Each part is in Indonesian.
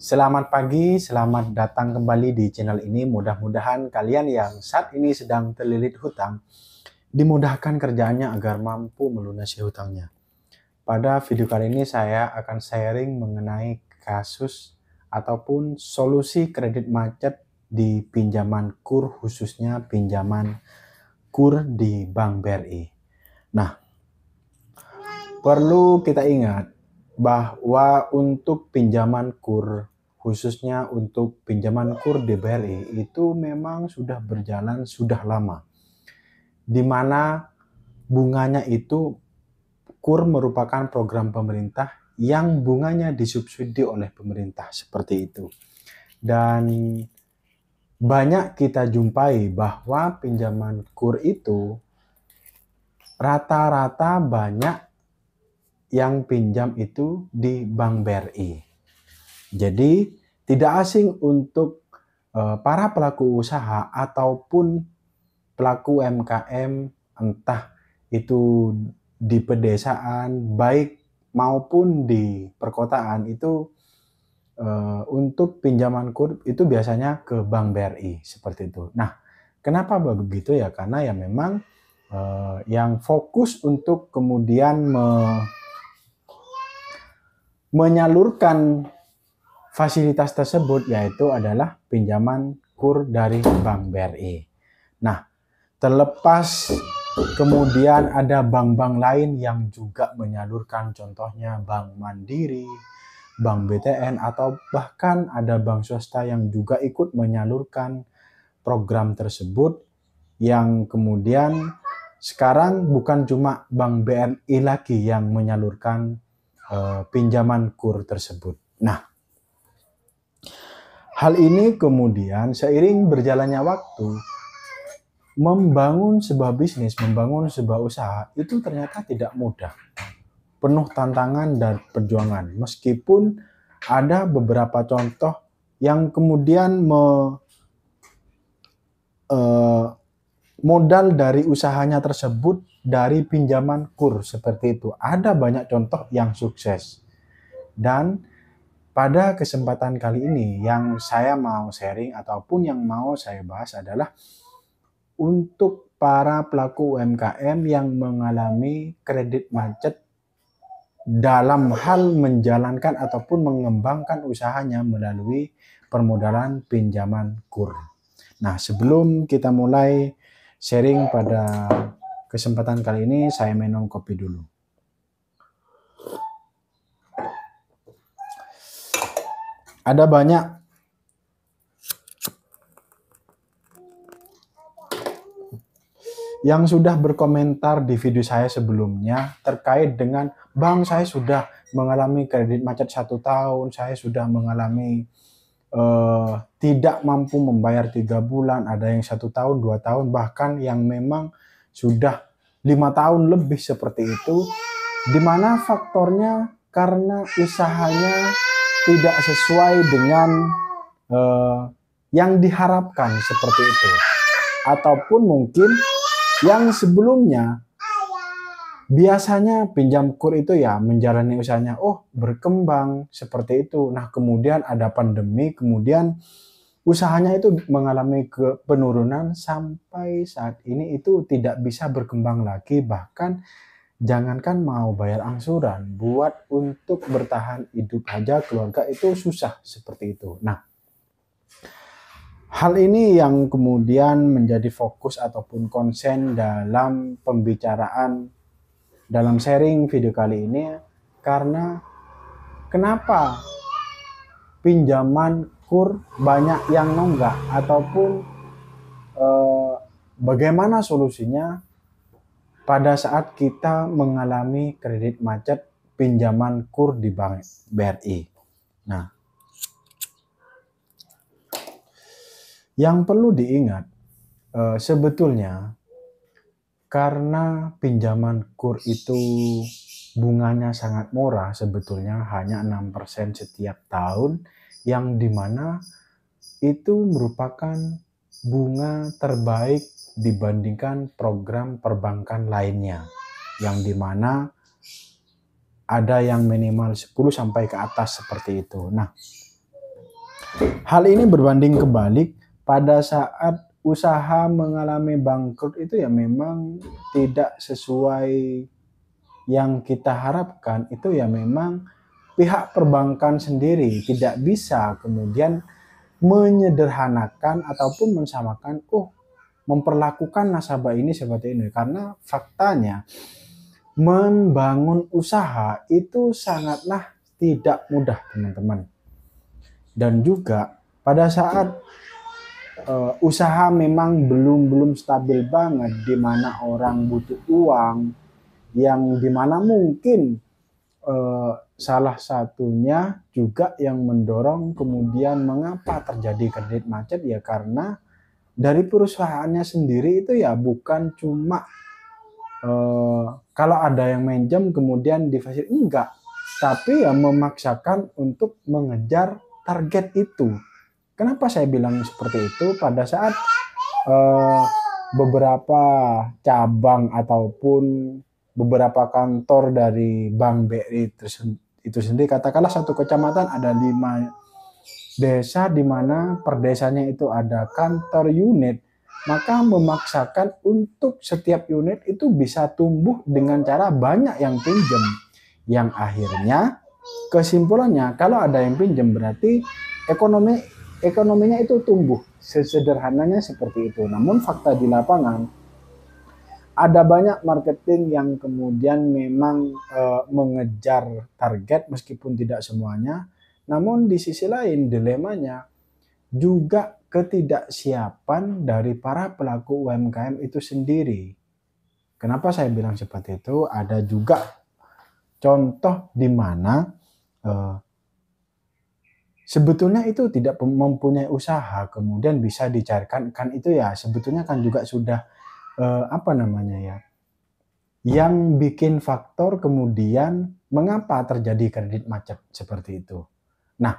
Selamat pagi, selamat datang kembali di channel ini. Mudah-mudahan kalian yang saat ini sedang terlilit hutang dimudahkan kerjaannya agar mampu melunasi hutangnya. Pada video kali ini saya akan sharing mengenai kasus ataupun solusi kredit macet di pinjaman KUR, khususnya pinjaman KUR di Bank BRI. Nah, perlu kita ingat bahwa untuk pinjaman KUR, khususnya untuk pinjaman KUR di BRI, itu memang sudah berjalan sudah lama. Di mana bunganya itu, KUR merupakan program pemerintah yang bunganya disubsidi oleh pemerintah, seperti itu. Dan banyak kita jumpai bahwa pinjaman KUR itu rata-rata banyak yang pinjam itu di Bank BRI. Jadi tidak asing untuk para pelaku usaha ataupun pelaku UMKM, entah itu di pedesaan baik maupun di perkotaan, itu untuk pinjaman KUR itu biasanya ke Bank BRI, seperti itu. Nah, kenapa begitu ya? Karena ya memang yang fokus untuk kemudian menyalurkan fasilitas tersebut yaitu adalah pinjaman KUR dari Bank BRI. Nah, terlepas kemudian ada bank-bank lain yang juga menyalurkan, contohnya Bank Mandiri, Bank BTN, atau bahkan ada bank swasta yang juga ikut menyalurkan program tersebut, yang kemudian sekarang bukan cuma Bank BRI lagi yang menyalurkan pinjaman KUR tersebut. Nah, hal ini kemudian seiring berjalannya waktu, membangun sebuah bisnis, membangun sebuah usaha itu ternyata tidak mudah. Penuh tantangan dan perjuangan. Meskipun ada beberapa contoh yang kemudian modal dari usahanya tersebut dari pinjaman KUR, seperti itu. Ada banyak contoh yang sukses. Dan pada kesempatan kali ini yang saya mau sharing ataupun yang mau saya bahas adalah untuk para pelaku UMKM yang mengalami kredit macet dalam hal menjalankan ataupun mengembangkan usahanya melalui permodalan pinjaman KUR. Nah, sebelum kita mulai sharing pada kesempatan kali ini, saya minum kopi dulu. Ada banyak yang sudah berkomentar di video saya sebelumnya terkait dengan, "Bang, saya sudah mengalami kredit macet 1 tahun, saya sudah mengalami tidak mampu membayar 3 bulan, ada yang 1 tahun, 2 tahun, bahkan yang memang sudah 5 tahun lebih," seperti itu, di mana faktornya karena usahanya tidak sesuai dengan yang diharapkan, seperti itu. Ataupun mungkin yang sebelumnya biasanya pinjam KUR itu ya menjalani usahanya, berkembang seperti itu. Nah, kemudian ada pandemi, kemudian usahanya itu mengalami penurunan sampai saat ini itu tidak bisa berkembang lagi, bahkan jangankan mau bayar angsuran, buat untuk bertahan hidup aja keluarga itu susah, seperti itu. Nah, hal ini yang kemudian menjadi fokus ataupun konsen dalam pembicaraan dalam sharing video kali ini, karena kenapa pinjaman KUR banyak yang nunggak, ataupun bagaimana solusinya pada saat kita mengalami kredit macet pinjaman KUR di Bank BRI. Nah, yang perlu diingat, sebetulnya karena pinjaman KUR itu bunganya sangat murah, sebetulnya hanya 6% setiap tahun, yang dimana itu merupakan bunga terbaik dibandingkan program perbankan lainnya, yang dimana ada yang minimal 10 sampai ke atas, seperti itu. Nah, Hal ini berbanding kebalik pada saat usaha mengalami bangkrut itu ya memang tidak sesuai yang kita harapkan, itu ya memang pihak perbankan sendiri tidak bisa kemudian menyederhanakan ataupun mensamakan, memperlakukan nasabah ini seperti ini. Karena faktanya membangun usaha itu sangatlah tidak mudah, teman-teman. Dan juga pada saat usaha memang belum stabil banget, di mana orang butuh uang, yang dimana mungkin salah satunya juga yang mendorong kemudian mengapa terjadi kredit macet ya karena dari perusahaannya sendiri itu ya bukan cuma kalau ada yang minjem kemudian difasilitasi, enggak, tapi ya memaksakan untuk mengejar target itu. Kenapa saya bilang seperti itu? Pada saat beberapa cabang ataupun beberapa kantor dari Bank BRI itu sendiri, katakanlah satu kecamatan ada 5 desa di mana per desanya itu ada kantor unit, maka memaksakan untuk setiap unit itu bisa tumbuh dengan cara banyak yang pinjam. Yang akhirnya kesimpulannya kalau ada yang pinjam berarti ekonominya itu tumbuh. Sesederhananya seperti itu. Namun fakta di lapangan ada banyak marketing yang kemudian memang mengejar target meskipun tidak semuanya. Namun di sisi lain dilemanya juga ketidaksiapan dari para pelaku UMKM itu sendiri. Kenapa saya bilang seperti itu? Ada juga contoh di mana sebetulnya itu tidak mempunyai usaha kemudian bisa dicarikan, kan itu ya sebetulnya kan juga sudah yang bikin faktor kemudian mengapa terjadi kredit macet seperti itu. Nah,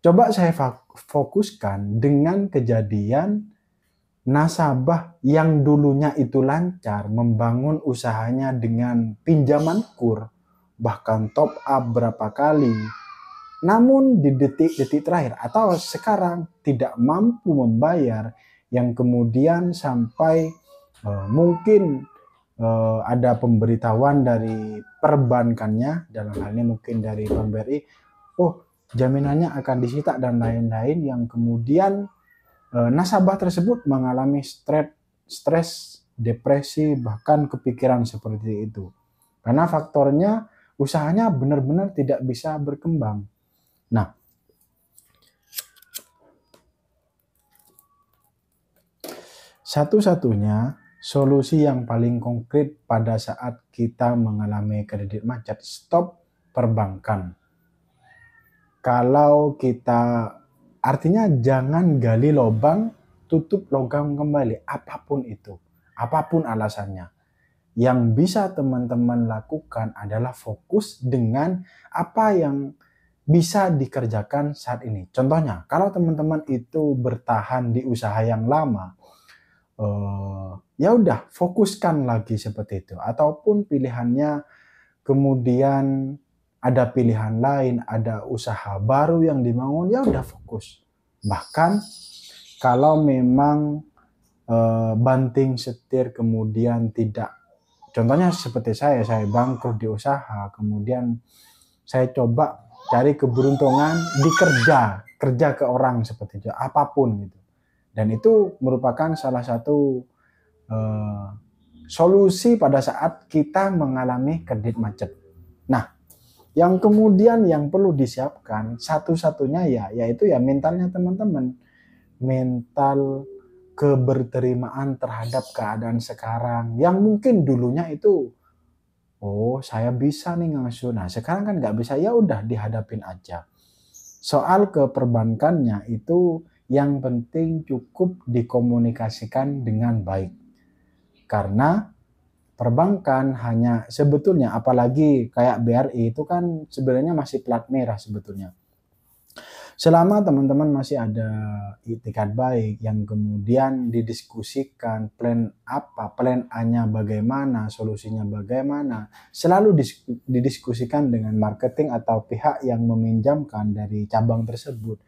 coba saya fokuskan dengan kejadian nasabah yang dulunya itu lancar membangun usahanya dengan pinjaman kur, bahkan top up berapa kali, namun di detik-detik terakhir atau sekarang tidak mampu membayar, yang kemudian sampai mungkin ada pemberitahuan dari perbankannya, dalam hal ini mungkin dari Bank BRI, jaminannya akan disita dan lain-lain, yang kemudian nasabah tersebut mengalami stres, depresi, bahkan kepikiran seperti itu. Karena faktornya usahanya benar-benar tidak bisa berkembang. Nah, satu-satunya solusi yang paling konkret pada saat kita mengalami kredit macet, stop perbankan. Kalau kita, artinya jangan gali lubang, tutup logam kembali, apapun itu, apapun alasannya. Yang bisa teman-teman lakukan adalah fokus dengan apa yang bisa dikerjakan saat ini. Contohnya, kalau teman-teman itu bertahan di usaha yang lama, ya udah fokuskan lagi seperti itu. Ataupun pilihannya kemudian ada pilihan lain, ada usaha baru yang dibangun, ya udah fokus. Bahkan kalau memang banting setir kemudian tidak, contohnya seperti saya bangkrut di usaha, kemudian saya coba cari keberuntungan di kerja ke orang seperti itu, apapun gitu. Dan itu merupakan salah satu solusi pada saat kita mengalami kredit macet. Nah, yang kemudian yang perlu disiapkan satu-satunya yaitu ya mentalnya teman-teman. Mental keberterimaan terhadap keadaan sekarang. Yang mungkin dulunya itu, saya bisa nih ngasuh. Nah, sekarang kan nggak bisa, ya udah dihadapin aja. Soal keperbankannya itu yang penting cukup dikomunikasikan dengan baik. Karena perbankan hanya sebetulnya, apalagi kayak BRI itu kan sebenarnya masih plat merah sebetulnya. Selama teman-teman masih ada itikat baik yang kemudian didiskusikan plan A-nya bagaimana, solusinya bagaimana, selalu didiskusikan dengan marketing atau pihak yang meminjamkan dari cabang tersebut.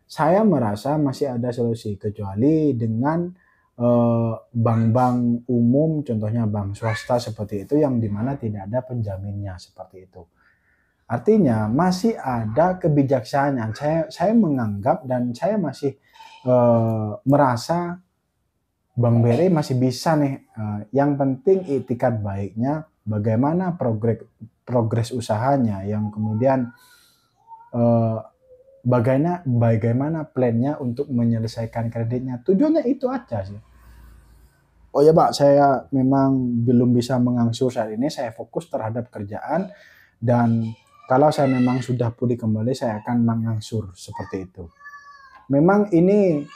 saya merasa masih ada solusi kecuali dengan bank-bank umum, contohnya bank swasta seperti itu yang dimana tidak ada penjaminnya seperti itu. Artinya masih ada kebijaksanaan. Saya menganggap dan saya masih merasa Bank BRI masih bisa nih. Yang penting itikat baiknya, bagaimana progres usahanya, yang kemudian bagaimana plannya untuk menyelesaikan kreditnya. Tujuannya itu aja sih. Oh ya Pak, saya memang belum bisa mengangsur saat ini. Saya fokus terhadap kerjaan dan kalau saya memang sudah pulih kembali, saya akan mengangsur seperti itu. Memang ini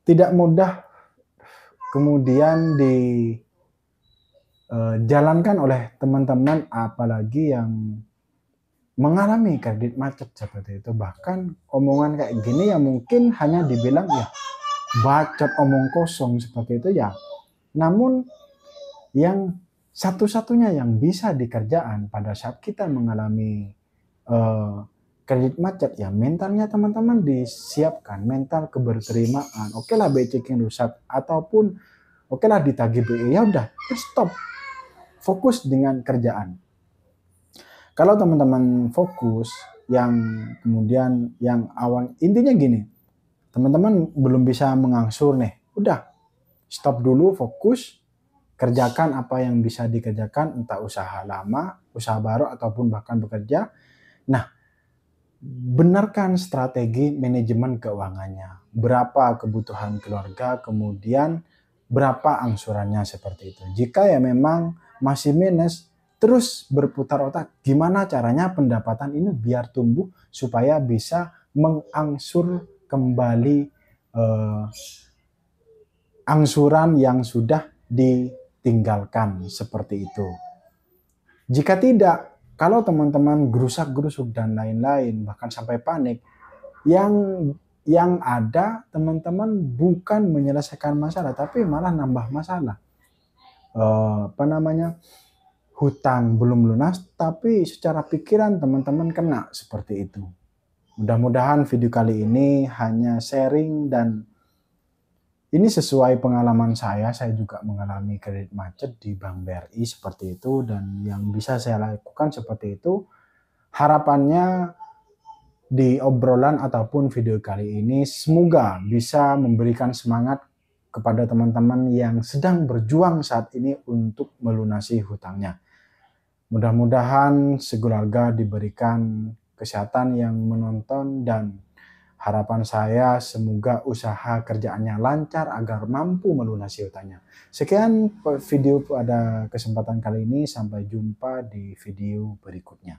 tidak mudah kemudian dijalankan oleh teman-teman, apalagi yang mengalami kredit macet seperti itu. Bahkan omongan kayak gini ya mungkin hanya dibilang ya bacot, omong kosong seperti itu ya. Namun yang satu-satunya yang bisa dikerjakan pada saat kita mengalami kredit macet ya mentalnya teman-teman disiapkan, mental keberterimaan. Oke lah BI checking rusak ataupun oke lah ditagih BI, ya udah stop, fokus dengan kerjaan. Kalau teman-teman fokus yang kemudian yang awal, intinya gini, teman-teman belum bisa mengangsur nih, udah stop dulu, fokus kerjakan apa yang bisa dikerjakan, entah usaha lama, usaha baru ataupun bahkan bekerja. Nah, benarkan strategi manajemen keuangannya, berapa kebutuhan keluarga, kemudian berapa angsurannya seperti itu. Jika ya memang masih minus, terus berputar otak gimana caranya pendapatan ini biar tumbuh supaya bisa mengangsur kembali angsuran yang sudah ditinggalkan seperti itu. Jika tidak, kalau teman-teman gerusak-gerusuk dan lain-lain bahkan sampai panik, yang ada teman-teman bukan menyelesaikan masalah tapi malah nambah masalah. Hutang belum lunas tapi secara pikiran teman-teman kena seperti itu. Mudah-mudahan video kali ini hanya sharing dan ini sesuai pengalaman saya juga mengalami kredit macet di Bank BRI seperti itu, dan yang bisa saya lakukan seperti itu. Harapannya di obrolan ataupun video kali ini semoga bisa memberikan semangat kepada teman-teman yang sedang berjuang saat ini untuk melunasi hutangnya. Mudah-mudahan sekeluarga diberikan kesehatan yang menonton, dan harapan saya semoga usaha kerjaannya lancar agar mampu melunasi hutangnya. Sekian video pada kesempatan kali ini, sampai jumpa di video berikutnya.